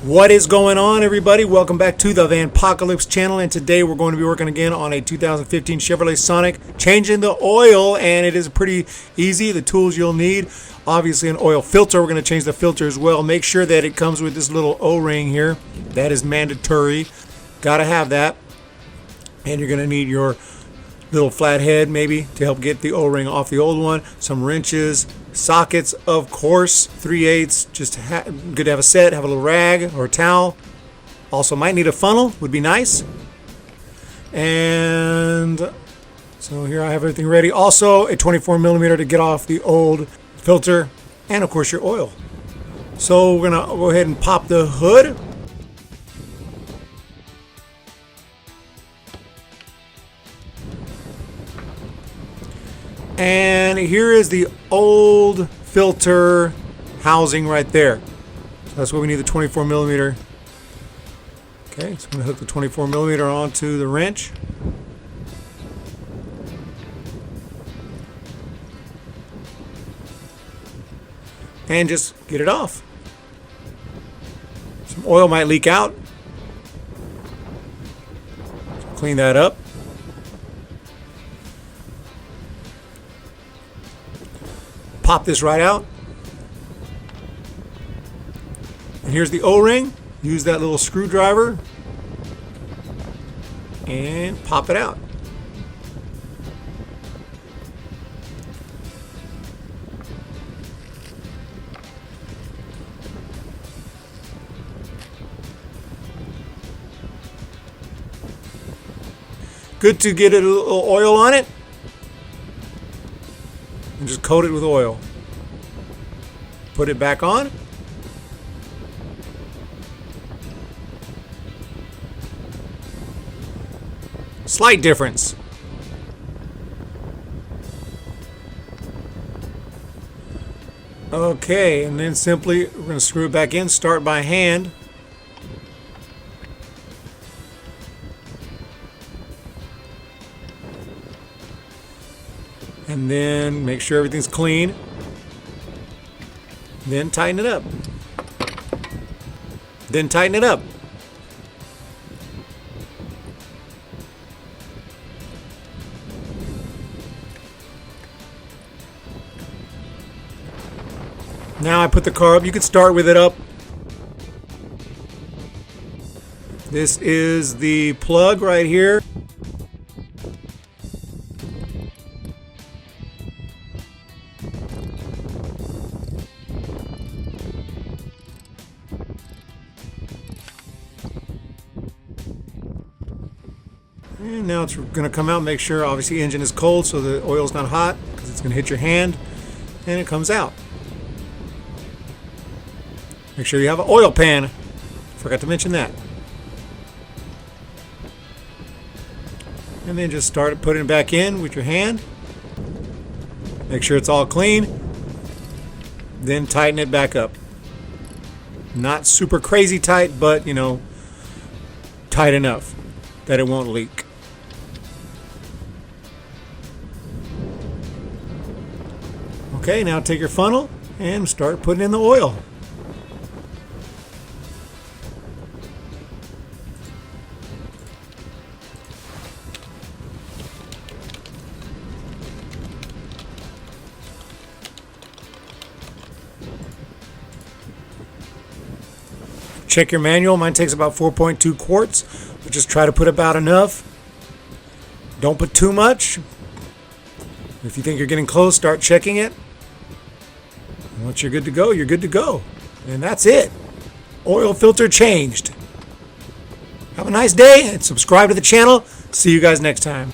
What is going on, everybody? Welcome back to the Vanpocalypse channel, and today we're going to be working again on a 2015 Chevrolet Sonic, changing the oil, and it is pretty easy. The tools you'll need, obviously an oil filter. We're going to change the filter as well. Make sure that it comes with this little O-ring here. That is mandatory. Got to have that. And you're going to need your little flathead maybe to help get the O-ring off the old one. Some wrenches, sockets, of course, 3/8. Just good to have a set. Have a little rag or a towel. Also might need a funnel, would be nice. And so here I have everything ready. Also a 24mm to get off the old filter, and of course your oil. So we're gonna go ahead and pop the hood. And here is the old filter housing right there. So that's what we need, the 24mm. Okay, so I'm going to hook the 24mm onto the wrench. And just get it off. Some oil might leak out. So clean that up. Pop this right out. And here's the O-ring. Use that little screwdriver and pop it out. Good to get a little oil on it. And just coat it with oil. Put it back on. Slight difference. Okay, and then simply we're going to screw it back in. Start by hand. And then make sure everything's clean. Then tighten it up. Then tighten it up. Now I put the car up. You can start with it up. This is the plug right here. And now it's going to come out. Make sure, obviously, engine is cold so the oil's not hot because it's going to hit your hand, and it comes out. Make sure you have an oil pan. Forgot to mention that. And then just start putting it back in with your hand. Make sure it's all clean. Then tighten it back up. Not super crazy tight, but, you know, tight enough that it won't leak. Okay, now take your funnel and start putting in the oil. Check your manual. Mine takes about 4.2 quarts, but just try to put about enough. Don't put too much. If you think you're getting close, start checking it. Once you're good to go, you're good to go. And that's it. Oil filter changed. Have a nice day and subscribe to the channel. See you guys next time.